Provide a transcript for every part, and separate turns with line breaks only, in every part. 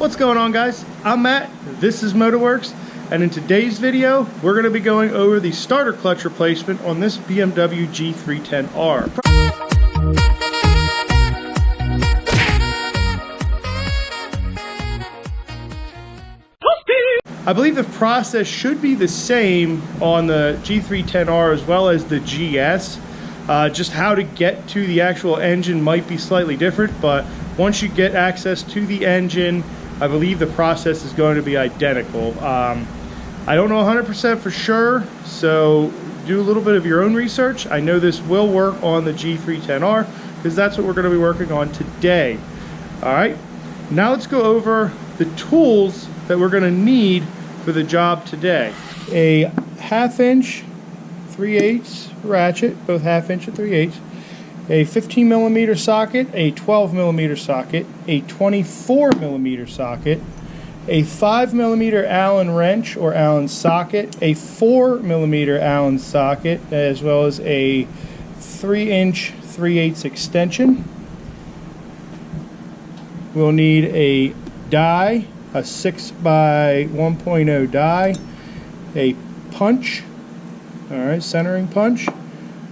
What's going on, guys? I'm Matt, this is Motorworks, and in today's video we're going to be going over the starter clutch replacement on this BMW G310R. I believe the process should be the same on the G310R as well as the GS. Just how to get to the actual engine might be slightly different, but once you get access to the engine, I believe the process is going to be identical. I don't know 100% for sure, so do a little bit of your own research. I know this will work on the G310R because that's what we're going to be working on today. All right, now let's go over the tools that we're going to need for the job today. A 1/2 inch 3/8 ratchet, both 1/2 inch and 3/8. A 15mm socket, a 12mm socket, a 24mm socket, a 5mm Allen wrench or Allen socket, a 4mm Allen socket, as well as a 3-inch 3/8 extension. We'll need a die, a 6x1.0 die, a punch, all right, centering punch,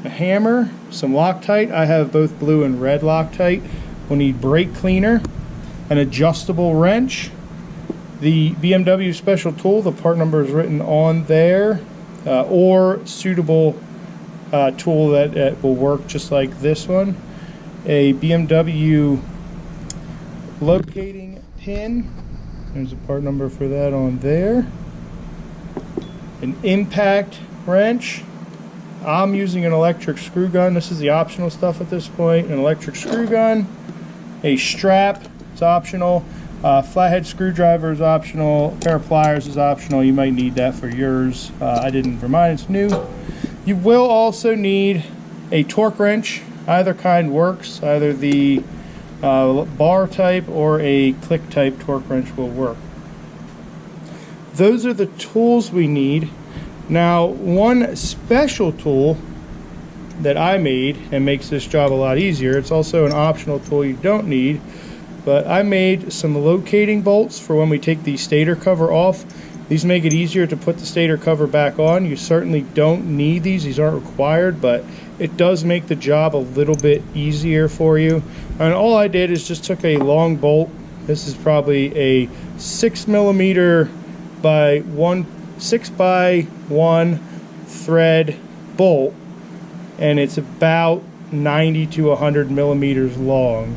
a hammer, some Loctite. I have both blue and red Loctite. We'll need brake cleaner, an adjustable wrench, the BMW special tool, the part number is written on there, or suitable tool that will work just like this one, a BMW locating pin, there's a part number for that on there, an impact wrench. I'm using an electric screw gun. This is the optional stuff at this point. An electric screw gun, a strap, it's optional. Flathead screwdriver is optional. A pair of pliers is optional. You might need that for yours. I didn't for mine, it's new. You will also need a torque wrench. Either kind works. Either the bar type or a click type torque wrench will work. Those are the tools we need. Now, one special tool that I made and makes this job a lot easier, it's also an optional tool you don't need, but I made some locating bolts for when we take the stator cover off. These make it easier to put the stator cover back on. You certainly don't need these aren't required, but it does make the job a little bit easier for you. And all I did is just took a long bolt. This is probably a 6mm by 6x1 thread bolt, and it's about 90 to 100 millimeters long.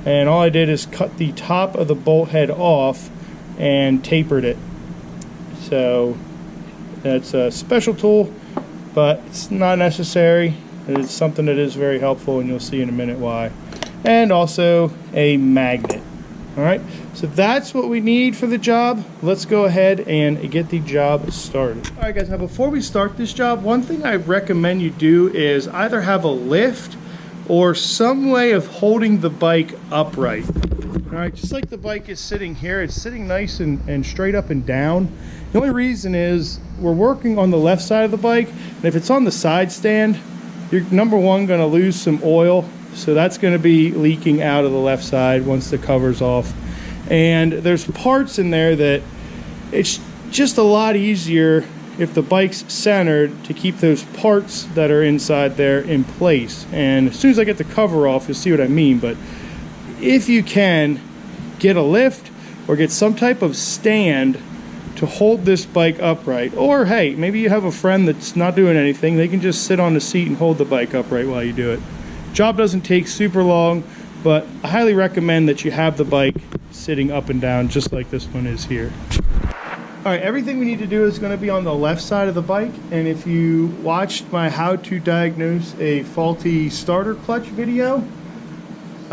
And all I did is cut the top of the bolt head off and tapered it. So that's a special tool, but it's not necessary. It's something that is very helpful, and you'll see in a minute why. And also a magnet. All right, so that's what we need for the job. Let's go ahead and get the job started. All right, guys, now before we start this job, one thing I recommend you do is either have a lift or some way of holding the bike upright. All right, just like the bike is sitting here, it's sitting nice and straight up and down. The only reason is we're working on the left side of the bike, and if it's on the side stand, you're number one gonna lose some oil. So that's going to be leaking out of the left side once the cover's off. And there's parts in there that it's just a lot easier if the bike's centered to keep those parts that are inside there in place. And as soon as I get the cover off, you'll see what I mean. But if you can, get a lift or get some type of stand to hold this bike upright. Or hey, maybe you have a friend that's not doing anything. They can just sit on the seat and hold the bike upright while you do it. Job doesn't take super long, but I highly recommend that you have the bike sitting up and down just like this one is here. All right, everything we need to do is going to be on the left side of the bike, and if you watched my how to diagnose a faulty starter clutch video,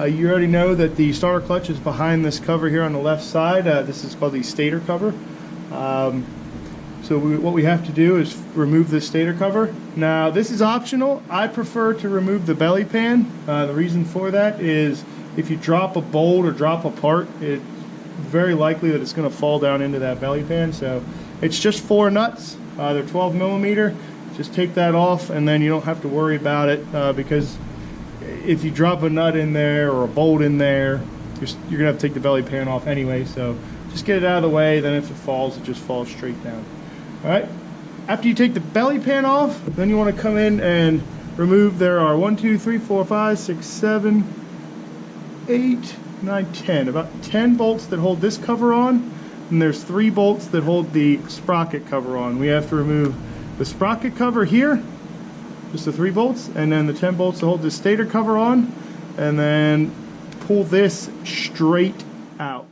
you already know that the starter clutch is behind this cover here on the left side. This is called the stator cover. So what we have to do is remove this stator cover. Now this is optional. I prefer to remove the belly pan. The reason for that is if you drop a bolt or drop a part, it's very likely that it's going to fall down into that belly pan. So it's just 4 nuts. They're 12mm. Just take that off and then you don't have to worry about it because if you drop a nut in there or a bolt in there, you're gonna have to take the belly pan off anyway, so just get it out of the way, then if it falls, it just falls straight down. All right, after you take the belly pan off, then you want to come in and remove, there are 1, 2, 3, 4, 5, 6, 7, 8, 9, 10, about 10 bolts that hold this cover on, and there's 3 bolts that hold the sprocket cover on. We have to remove the sprocket cover here, just the 3 bolts, and then the 10 bolts to hold the stator cover on, and then pull this straight out.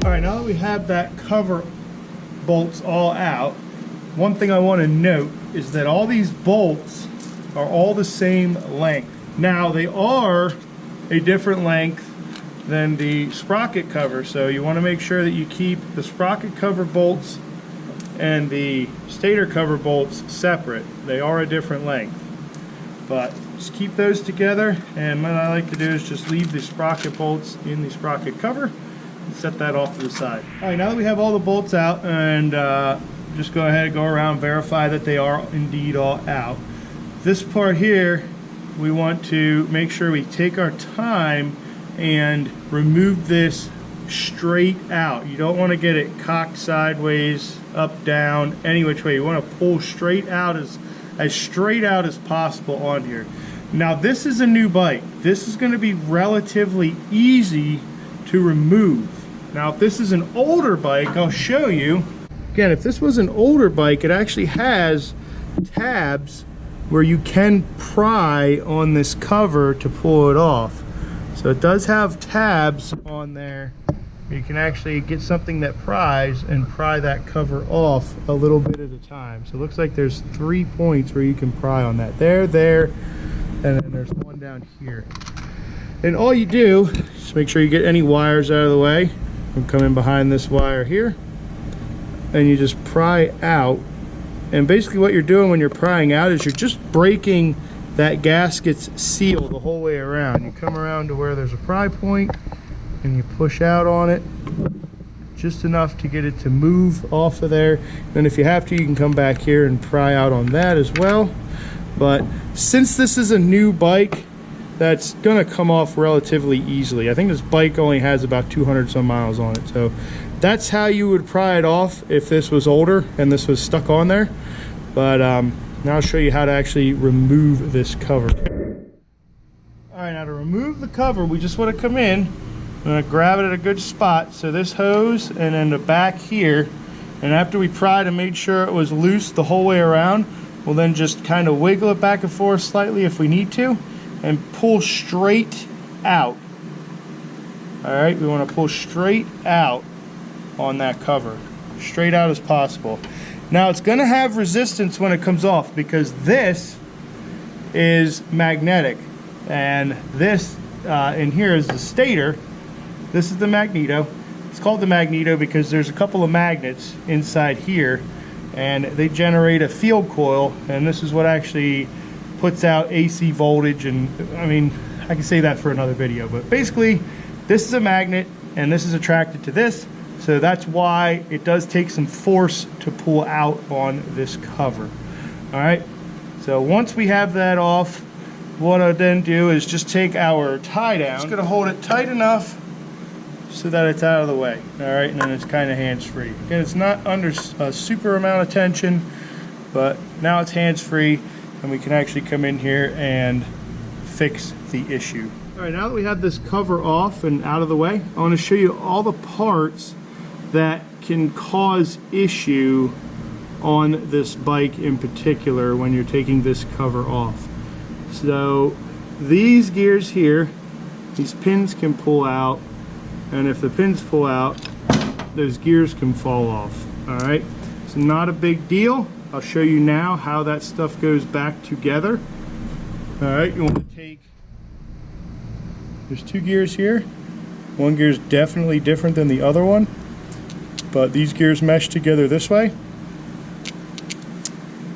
Alright, now that we have that cover bolts all out, one thing I want to note is that all these bolts are all the same length. Now they are a different length than the sprocket cover, so you want to make sure that you keep the sprocket cover bolts and the stator cover bolts separate. They are a different length, but just keep those together, and what I like to do is just leave the sprocket bolts in the sprocket cover and set that off to the side. Alright, now that we have all the bolts out, and just go ahead and go around, verify that they are indeed all out. This part here, we want to make sure we take our time and remove this straight out. You don't want to get it cocked sideways, up, down, any which way. You want to pull straight out, as straight out as possible on here. Now this is a new bike. This is going to be relatively easy to remove. Now if this is an older bike, I'll show you. Again, if this was an older bike, it actually has tabs where you can pry on this cover to pull it off. So it does have tabs on there. You can actually get something that pries and pry that cover off a little bit at a time. So it looks like there's 3 points where you can pry on that. There, and then there's one down here. And all you do, just make sure you get any wires out of the way. We'll come in behind this wire here, and you just pry out. And basically what you're doing when you're prying out is you're just breaking that gasket's seal the whole way around. You come around to where there's a pry point, and you push out on it just enough to get it to move off of there. And if you have to, you can come back here and pry out on that as well. But since this is a new bike, that's gonna come off relatively easily. I think this bike only has about 200 some miles on it, so that's how you would pry it off if this was older and this was stuck on there. But now I'll show you how to actually remove this cover. All right, now to remove the cover, we just want to come in. I'm going to grab it at a good spot. So this hose and then the back here, and after we pried and made sure it was loose the whole way around, we'll then just kind of wiggle it back and forth slightly if we need to, and pull straight out. All right, we want to pull straight out on that cover, straight out as possible. Now it's going to have resistance when it comes off because this is magnetic, and this in here is the stator. This is the magneto. It's called the magneto because there's a couple of magnets inside here, and they generate a field coil, and this is what actually puts out AC voltage. And I mean, I can say that for another video, but basically this is a magnet and this is attracted to this. So that's why it does take some force to pull out on this cover. All right, so once we have that off, what I'll then do is just take our tie down. Just gonna hold it tight enough so that it's out of the way. All right, and then it's kind of hands-free. Again, it's not under a super amount of tension, but now it's hands-free, and we can actually come in here and fix the issue. All right, now that we have this cover off and out of the way, I want to show you all the parts that can cause issue on this bike in particular when you're taking this cover off. So these gears here, these pins can pull out, and if the pins pull out, those gears can fall off. All right, it's not a big deal. I'll show you now how that stuff goes back together. All right, you want to take, there's 2 gears here. One gear is definitely different than the other one, but these gears mesh together this way,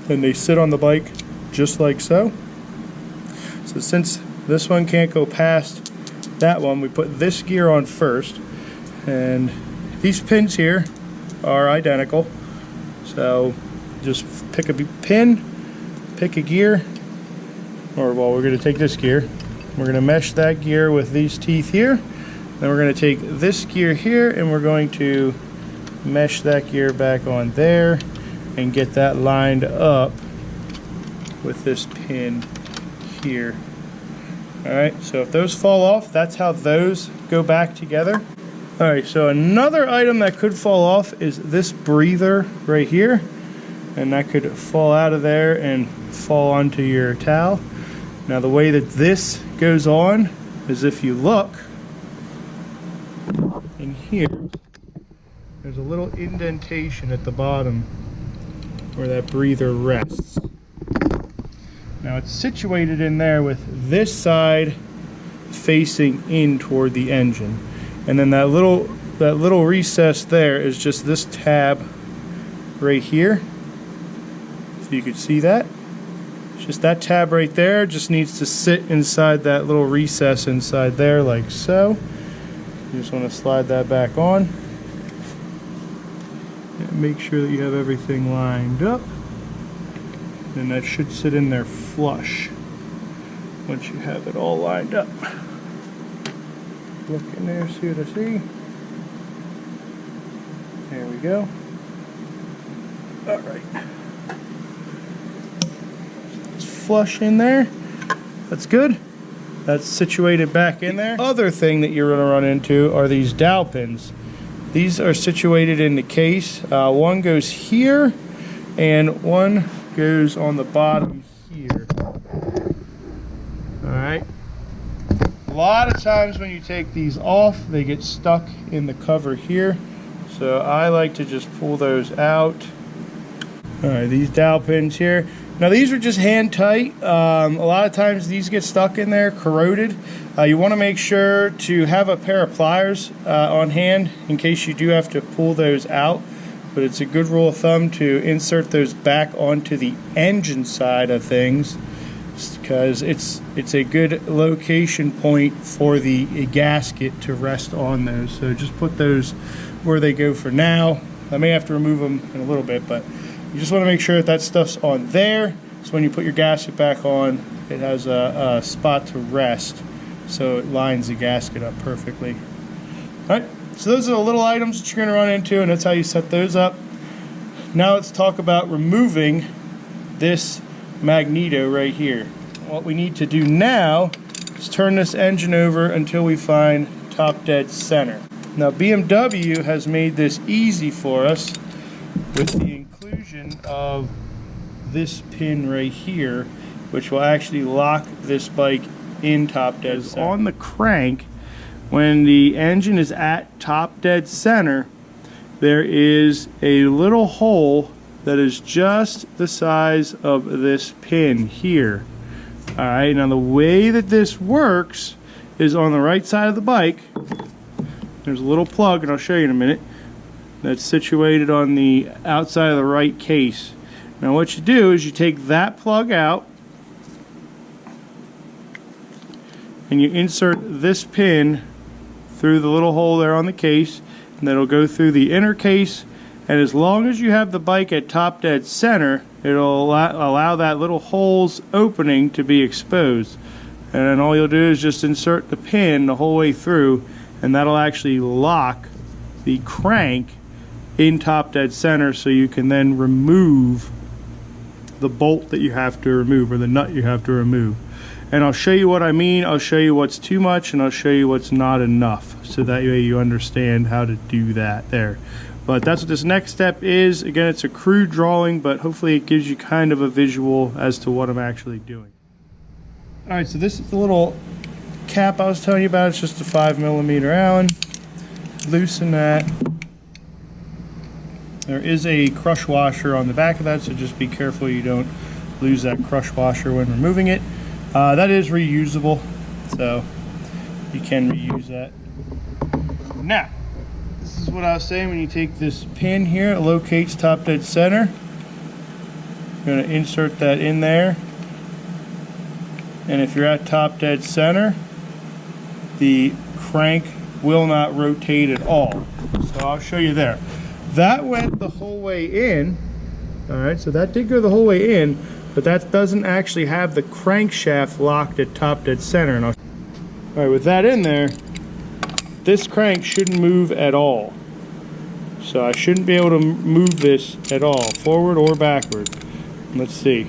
and they sit on the bike just like so. So since this one can't go past that one, we put this gear on first, and these pins here are identical. So just pick a pin, pick a gear, or well, we're going to take this gear, we're going to mesh that gear with these teeth here, then we're going to take this gear here and we're going to mesh that gear back on there and get that lined up with this pin here. Alright, so if those fall off, that's how those go back together. Alright, so another item that could fall off is this breather right here, and that could fall out of there and fall onto your towel. Now the way that this goes on is if you look in here, there's a little indentation at the bottom where that breather rests. Now it's situated in there with this side facing in toward the engine. And then that little recess there is just this tab right here. If you could see that. It's just that tab right there just needs to sit inside that little recess inside there like so. You just want to slide that back on. Make sure that you have everything lined up, and that should sit in there flush once you have it all lined up. Look in there, see what I see. There we go. Alright. It's flush in there. That's good. That's situated back in there. The other thing that you're going to run into are these dowel pins. These are situated in the case. One goes here and one goes on the bottom here. Alright. A lot of times when you take these off, they get stuck in the cover here. So I like to just pull those out. Alright, these dowel pins here. Now these are just hand tight. A lot of times these get stuck in there, corroded. You want to make sure to have a pair of pliers on hand in case you do have to pull those out. But it's a good rule of thumb to insert those back onto the engine side of things, because it's a good location point for the gasket to rest on those. So just put those where they go for now. I may have to remove them in a little bit, but you just want to make sure that that stuff's on there, so when you put your gasket back on, it has a spot to rest, so it lines the gasket up perfectly. Alright, so those are the little items that you're going to run into, and that's how you set those up. Now let's talk about removing this magneto right here. What we need to do now is turn this engine over until we find top dead center. Now BMW has made this easy for us with the inclusion of this pin right here, which will actually lock this bike in top dead center. On the crank, when the engine is at top dead center, there is a little hole that is just the size of this pin here. Alright, now the way that this works is on the right side of the bike, there's a little plug, and I'll show you in a minute, that's situated on the outside of the right case. Now what you do is you take that plug out and you insert this pin through the little hole there on the case, and that'll go through the inner case, and as long as you have the bike at top dead center, it'll allow that little hole's opening to be exposed. And then all you'll do is just insert the pin the whole way through, and that'll actually lock the crank in top dead center, so you can then remove the bolt that you have to remove, or the nut you have to remove. And I'll show you what I mean. I'll show you what's too much, and I'll show you what's not enough, so that way you understand how to do that there. But that's what this next step is. Again, it's a crude drawing, but hopefully it gives you kind of a visual as to what I'm actually doing. Alright, so this is the little cap I was telling you about. It's just a 5mm Allen. Loosen that. There is a crush washer on the back of that, so just be careful you don't lose that crush washer when removing it. That is reusable, so you can reuse that. Now, this is what I was saying. When you take this pin here, it locates top dead center. You're going to insert that in there, and if you're at top dead center, the crank will not rotate at all. So I'll show you there. That went the whole way in. Alright, so that did go the whole way in, but that doesn't actually have the crankshaft locked at top dead center. And all right, with that in there, this crank shouldn't move at all. So I shouldn't be able to move this at all, forward or backward. Let's see.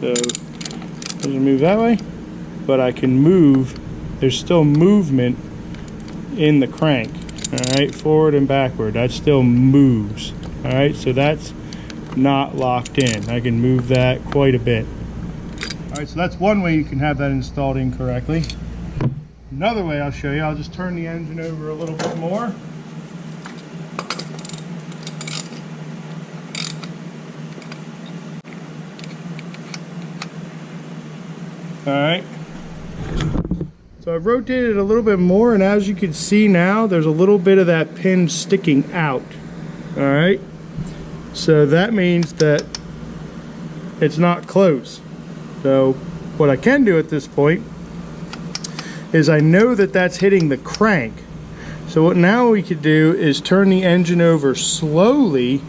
So it doesn't move that way, but I can move. There's still movement in the crank. All right, forward and backward. That still moves. All right, so that's not locked in. I can move that quite a bit. All right, so that's one way you can have that installed incorrectly. Another way I'll show you, I'll just turn the engine over a little bit more. All right, so I've rotated it a little bit more, and as you can see now, there's a little bit of that pin sticking out. All right, so that means that it's not close. So what I can do at this point is I know that that's hitting the crank. So what now we could do is turn the engine over slowly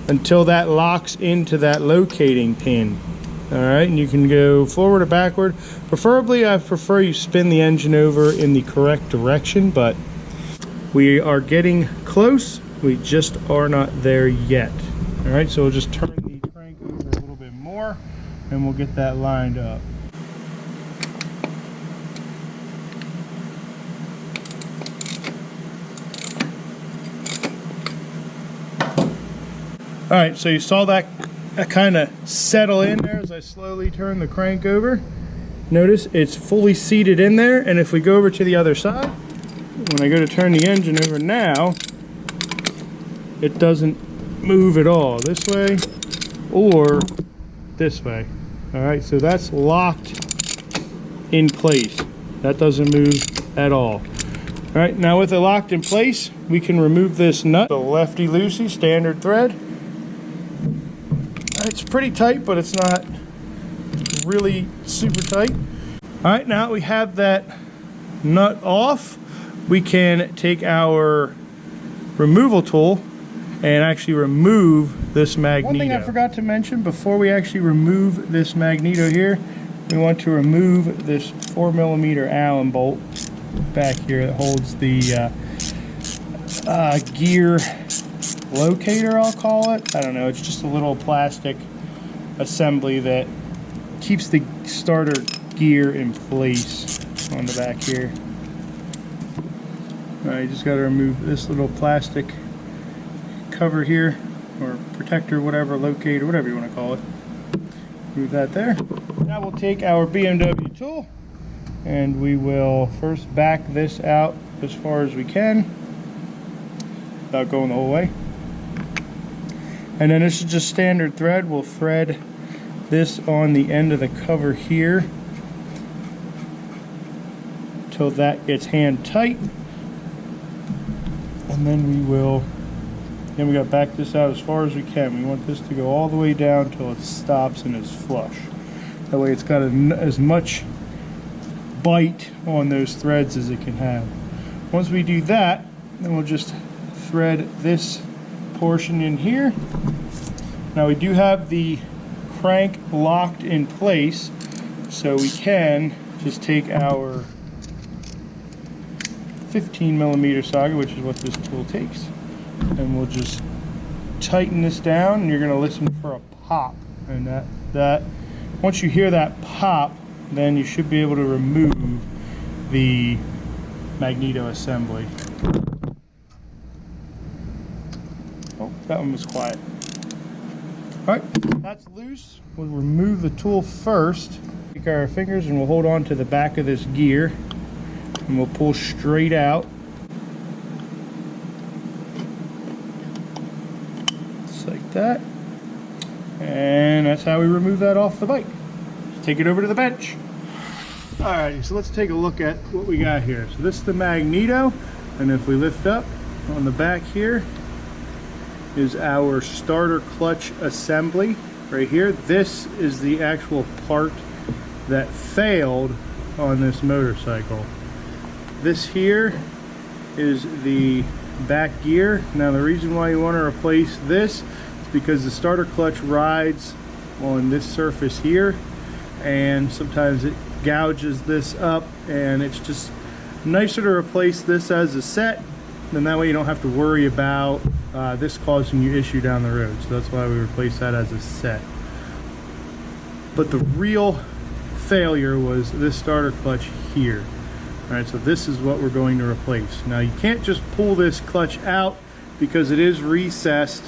until that locks into that locating pin. All right, and you can go forward or backward. Preferably, I prefer you spin the engine over in the correct direction, but we are getting close. We just are not there yet. All right, so we'll just turn the crank over a little bit more, and we'll get that lined up. All right, so you saw that kind of settle in there as I slowly turn the crank over. Notice it's fully seated in there, and if we go over to the other side, when I go to turn the engine over now, it doesn't move at all this way or this way. All right, so that's locked in place. That doesn't move at all. All right, now with it locked in place, we can remove this nut. The lefty-loosey standard thread. It's pretty tight, but it's not really super tight. All right, now that we have that nut off, we can take our removal tool and actually remove this magneto. One thing I forgot to mention before we actually remove this magneto here, we want to remove this 4mm Allen bolt back here that holds the gear locator, I'll call it. I don't know, it's just a little plastic assembly that keeps the starter gear in place on the back here. All right, you just got to remove this little plastic cover here, or protector, whatever, locator, whatever you want to call it. Move that there. Now we'll take our BMW tool and we will first back this out as far as we can without going the whole way. And then this is just standard thread. We'll thread this on the end of the cover here till that gets hand tight. And then we got to back this out as far as we can. We want this to go all the way down till it stops and is flush. That way it's got as much bite on those threads as it can have. Once we do that, then we'll just thread this portion in here. Now we do have the crank locked in place, so we can just take our 15mm socket, which is what this tool takes, and we'll just tighten this down, and you're going to listen for a pop. And that once you hear that pop, then you should be able to remove the magneto assembly. Oh, that one was quiet. Alright, that's loose. We'll remove the tool first. Take our fingers and we'll hold on to the back of this gear and we'll pull straight out. Just like that. And that's how we remove that off the bike. Just take it over to the bench. Alright, so let's take a look at what we got here. So this is the magneto, and if we lift up on the back here is our starter clutch assembly right here. This is the actual part that failed on this motorcycle. This here is the back gear. Now the reason why you want to replace this is because the starter clutch rides on this surface here, and sometimes it gouges this up, and it's just nicer to replace this as a set, and that way you don't have to worry about this causing you issue down the road. So that's why we replace that as a set. But the real failure was this starter clutch here. All right, so this is what we're going to replace. Now you can't just pull this clutch out because it is recessed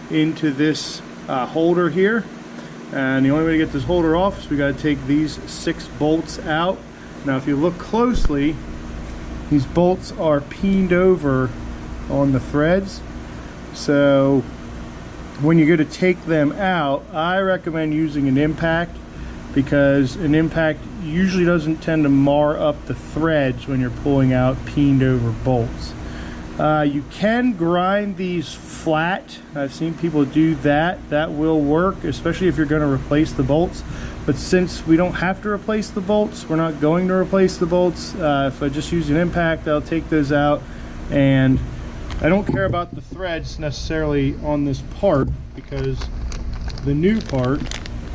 into this holder here. And the only way to get this holder off is we got to take these 6 bolts out. Now if you look closely, these bolts are peened over on the threads. So when you go to take them out, I recommend using an impact, because an impact usually doesn't tend to mar up the threads when you're pulling out peened over bolts. You can grind these flat. I've seen people do that. That will work, especially if you're going to replace the bolts. But since we don't have to replace the bolts, we're not going to replace the bolts. If I just use an impact, I'll take those out. And I don't care about the threads necessarily on this part, because the new part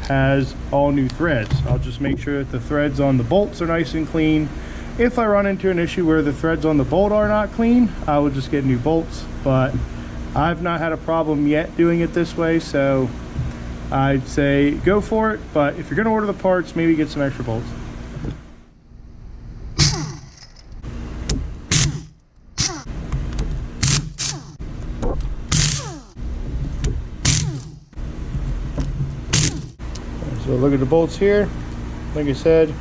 has all new threads. I'll just make sure that the threads on the bolts are nice and clean. If I run into an issue where the threads on the bolt are not clean, I will just get new bolts, but I've not had a problem yet doing it this way, so I'd say go for it. But if you're going to order the parts, maybe get some extra bolts. So look at the bolts here. Like I said,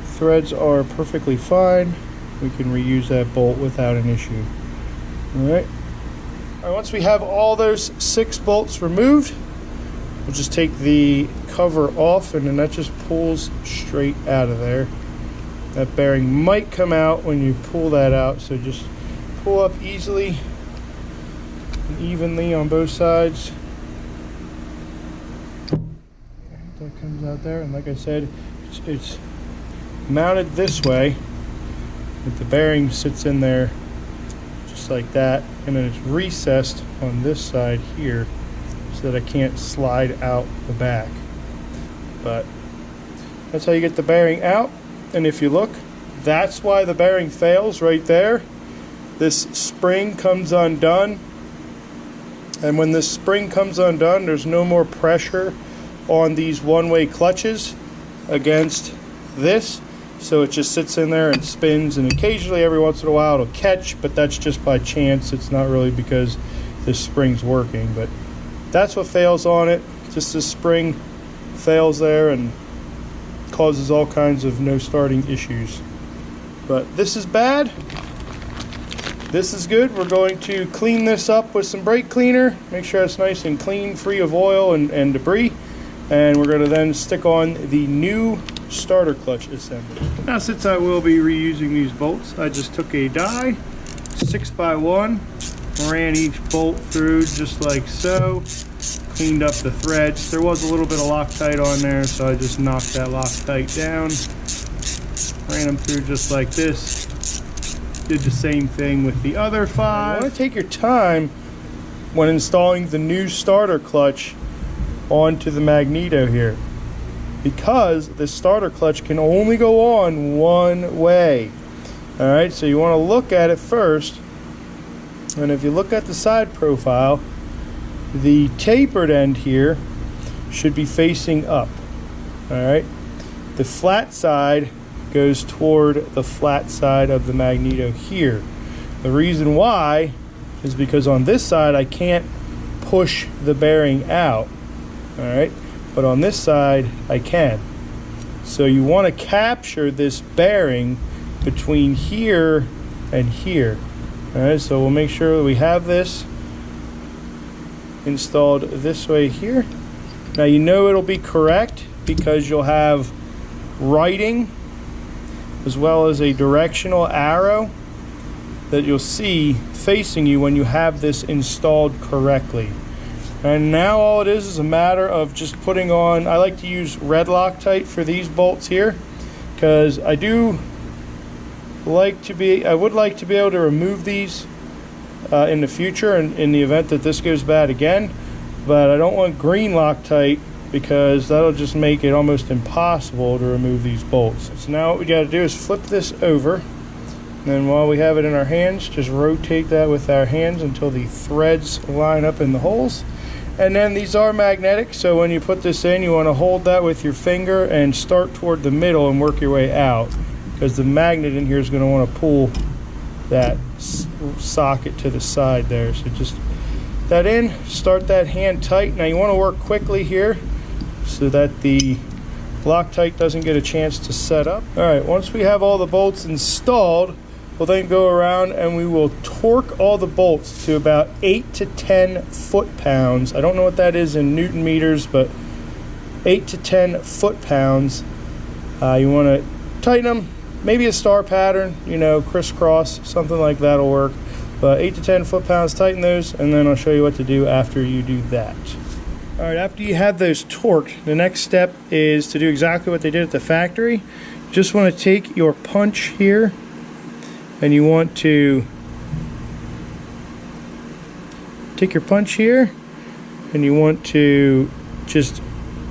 threads are perfectly fine. We can reuse that bolt without an issue. All right, once we have all those 6 bolts removed, we'll just take the cover off, and then that just pulls straight out of there. That bearing might come out when you pull that out, so just pull up easily and evenly on both sides. That comes out there, and like I said, it's mounted this way, but the bearing sits in there just like that, and then it's recessed on this side here so that I can't slide out the back. But that's how you get the bearing out. And if you look, that's why the bearing fails right there. This spring comes undone, and when this spring comes undone, there's no more pressure on these one-way clutches against this, so it just sits in there and spins, and occasionally every once in a while it'll catch, but that's just by chance. It's not really because this spring's working, but that's what fails on it. Just this spring fails there and causes all kinds of no starting issues. But this is bad. This is good. We're going to clean this up with some brake cleaner, make sure it's nice and clean, free of oil and debris. And we're going to then stick on the new starter clutch assembly. Now, since I will be reusing these bolts, I just took a die, 6x1, ran each bolt through just like so, cleaned up the threads. There was a little bit of Loctite on there, so I just knocked that Loctite down, ran them through just like this. Did the same thing with the other 5. You want to take your time when installing the new starter clutch onto the magneto here, because the starter clutch can only go on one way. All right, so you want to look at it first, and if you look at the side profile, the tapered end here should be facing up. All right, the flat side goes toward the flat side of the magneto here. The reason why is because on this side I can't push the bearing out. All right, but on this side I can. So you want to capture this bearing between here and here. All right, so we'll make sure that we have this installed this way here. Now you know it'll be correct because you'll have writing as well as a directional arrow that you'll see facing you when you have this installed correctly. And now all it is a matter of just putting on, I like to use red Loctite for these bolts here, because I would like to be able to remove these in the future, and in the event that this goes bad again, but I don't want green Loctite because that'll just make it almost impossible to remove these bolts. So now what we got to do is flip this over, and then while we have it in our hands, just rotate that with our hands until the threads line up in the holes. And then these are magnetic, so when you put this in, you want to hold that with your finger and start toward the middle and work your way out, because the magnet in here is going to want to pull that socket to the side there. So just that in, start that hand tight. Now you want to work quickly here so that the Loctite doesn't get a chance to set up. All right, once we have all the bolts installed, we'll then go around and we will torque all the bolts to about 8 to 10 foot-pounds. I don't know what that is in Newton meters, but 8 to 10 foot-pounds. You want to tighten them, maybe a star pattern, you know, crisscross, something like that will work. But 8 to 10 foot-pounds, tighten those, and then I'll show you what to do after you do that. All right, after you have those torqued, the next step is to do exactly what they did at the factory. You just want to take your punch here, and you want to take your punch here, and you want to just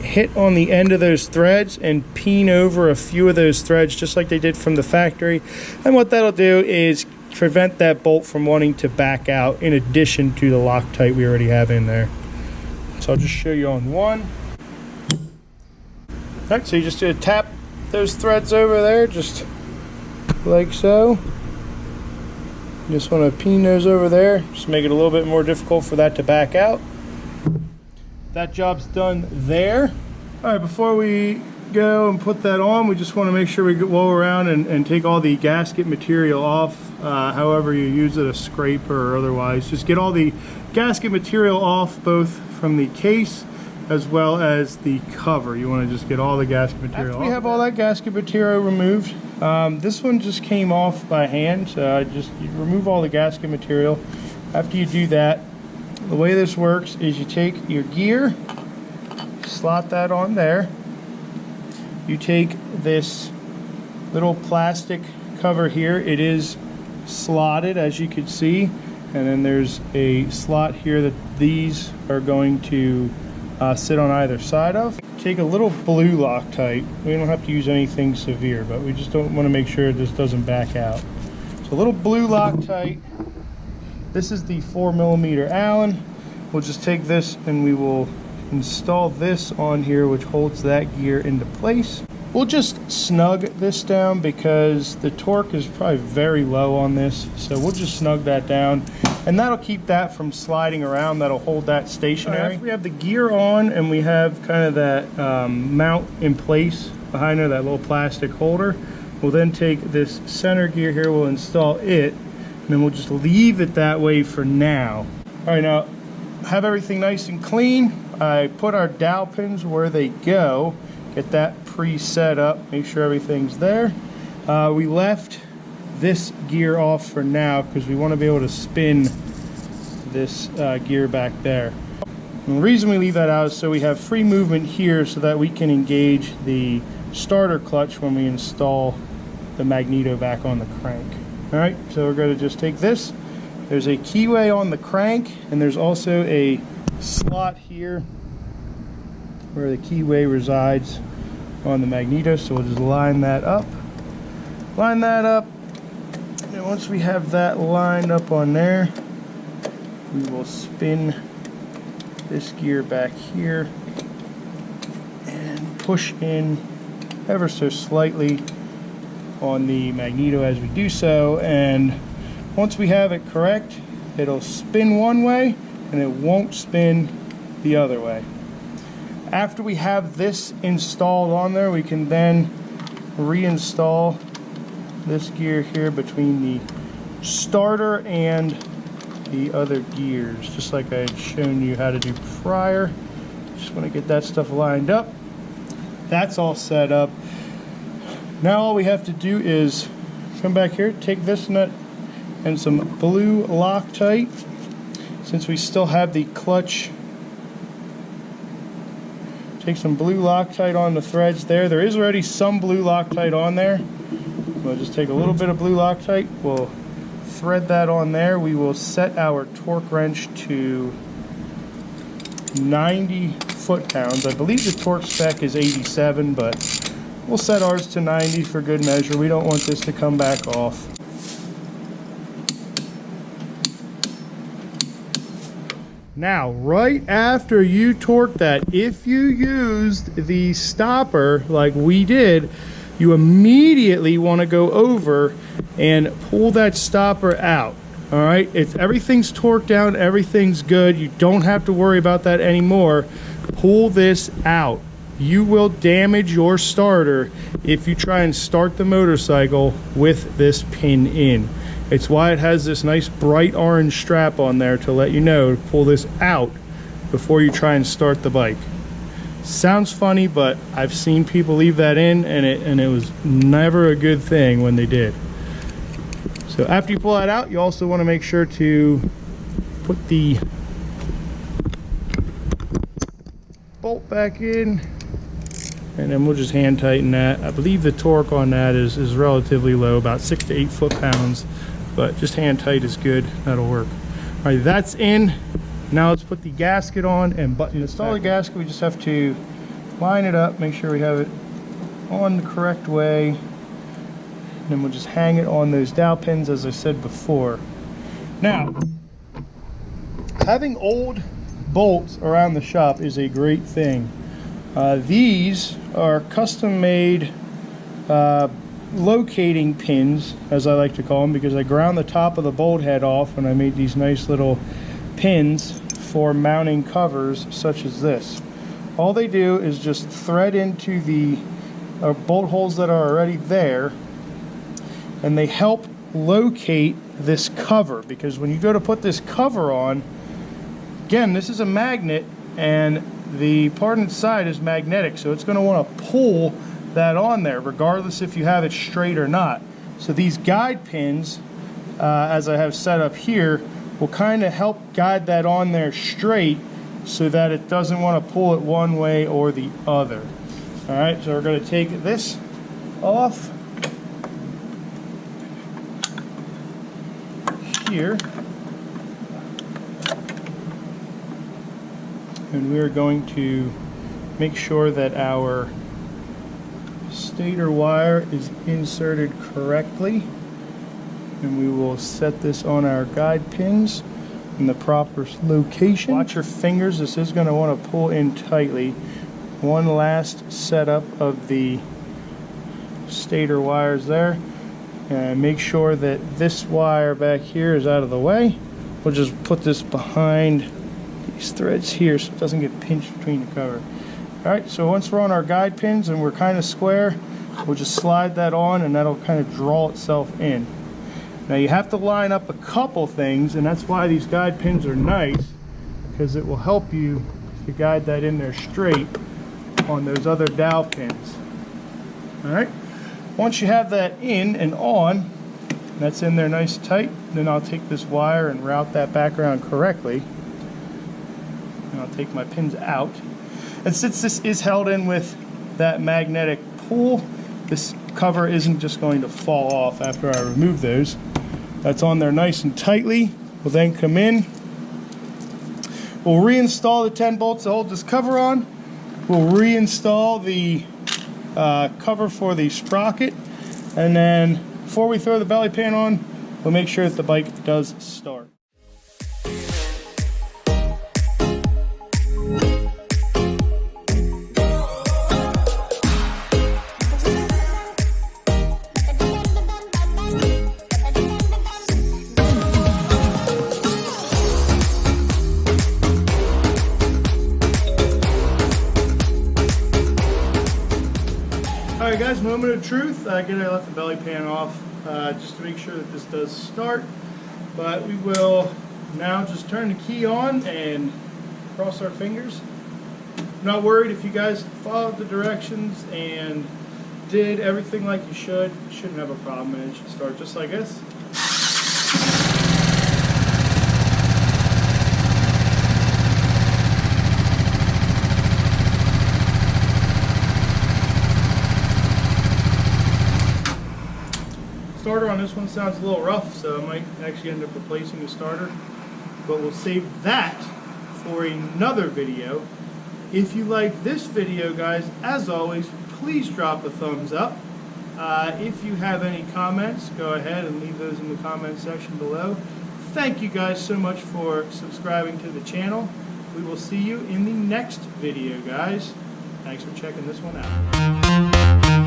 hit on the end of those threads and peen over a few of those threads just like they did from the factory. And what that'll do is prevent that bolt from wanting to back out, in addition to the Loctite we already have in there. So I'll just show you on one. All right, so you just tap those threads over there just like so. You just want to peen those over there, just make it a little bit more difficult for that to back out. That job's done there. All right, before we go and put that on, we just want to make sure we go around and take all the gasket material off. However you use it, a scraper or otherwise. Just get all the gasket material off, both from the case as well as the cover. You want to just get all the gasket material off. We have all that gasket material removed. This one just came off by hand. Just you remove all the gasket material. After you do that, the way this works is you take your gear, slot that on there. You take this little plastic cover here. It is slotted, as you can see, and then there's a slot here that these are going to sit on either side of. Take a little blue Loctite. We don't have to use anything severe, but we just don't want to make sure this doesn't back out. So a little blue Loctite. This is the 4mm Allen. We'll just take this and we will install this on here, which holds that gear into place. We'll just snug this down because the torque is probably very low on this, so we'll just snug that down, and that'll keep that from sliding around. That'll hold that stationary. After we have the gear on and we have kind of that mount in place behind there, that little plastic holder, we'll then take this center gear here, we'll install it, and then we'll just leave it that way for now. All right, now have everything nice and clean. I put our dowel pins where they go, get that pre-set up, make sure everything's there. We left this gear off for now because we want to be able to spin this gear back there. And the reason we leave that out is so we have free movement here so that we can engage the starter clutch when we install the magneto back on the crank. All right, so we're going to just take this. There's a keyway on the crank, and there's also a slot here where the keyway resides on the magneto, so we'll just line that up. Line that up, and once we have that lined up on there, we will spin this gear back here and push in ever so slightly on the magneto as we do so, and once we have it correct, it'll spin one way and it won't spin the other way. After we have this installed on there, we can then reinstall this gear here between the starter and the other gears, just like I had shown you how to do prior. Just want to get that stuff lined up. That's all set up. Now all we have to do is come back here, take this nut and some blue Loctite, since we still have the clutch. Take some blue Loctite on the threads there. There is already some blue Loctite on there. We'll just take a little bit of blue Loctite. We'll thread that on there. We will set our torque wrench to 90 foot-pounds. I believe the torque spec is 87, but we'll set ours to 90 for good measure. We don't want this to come back off. Now, right after you torque that, if you used the stopper like we did, you immediately want to go over and pull that stopper out. All right, everything's torqued down, everything's good. You don't have to worry about that anymore. Pull this out. You will damage your starter if you try and start the motorcycle with this pin in. It's why it has this nice bright orange strap on there to let you know to pull this out before you try and start the bike. Sounds funny, but I've seen people leave that in, and it was never a good thing when they did. So after you pull that out, you also want to make sure to put the bolt back in, and then we'll just hand tighten that. I believe the torque on that is relatively low, about 6 to 8 foot-pounds, but just hand tight is good. That'll work. All right, that's in. Now let's put the gasket on and button. To install the gasket, we just have to line it up, make sure we have it on the correct way, and then we'll just hang it on those dowel pins as I said before. Now, having old bolts around the shop is a great thing. These are custom made locating pins, as I like to call them, because I ground the top of the bolt head off and I made these nice little pins for mounting covers such as this. All they do is just thread into the bolt holes that are already there, and they help locate this cover, because when you go to put this cover on, again, this is a magnet and the part inside is magnetic, so it's going to want to pull that on there regardless if you have it straight or not. So these guide pins, as I have set up here, will kind of help guide that on there straight so that it doesn't want to pull it one way or the other. All right, so we're going to take this off here, and we're going to make sure that our stator wire is inserted correctly, and we will set this on our guide pins in the proper location. Watch your fingers, this is going to want to pull in tightly. One last setup of the stator wires there, and make sure that this wire back here is out of the way. We'll just put this behind these threads here so it doesn't get pinched between the cover. Alright, so once we're on our guide pins and we're kind of square, we'll just slide that on and that'll kind of draw itself in. Now you have to line up a couple things, and that's why these guide pins are nice, because it will help you to guide that in there straight on those other dowel pins. Alright, once you have that in and on, that's in there nice and tight, then I'll take this wire and route that back around correctly. And I'll take my pins out. And since this is held in with that magnetic pull, this cover isn't just going to fall off after I remove those. That's on there nice and tightly. We'll then come in. We'll reinstall the 10 bolts to hold this cover on. We'll reinstall the cover for the sprocket. And then before we throw the belly pan on, we'll make sure that the bike does start. Alright guys, moment of truth. Again, I left the belly pan off just to make sure that this does start. But we will now just turn the key on and cross our fingers. I'm not worried if you guys followed the directions and did everything like you shouldn't have a problem, and it should start just like this. Starter on this one sounds a little rough, so I might actually end up replacing the starter, but we'll save that for another video. If you like this video, guys, as always, please drop a thumbs up. If you have any comments, go ahead and leave those in the comment section below. Thank you guys so much for subscribing to the channel. We will see you in the next video, guys. Thanks for checking this one out.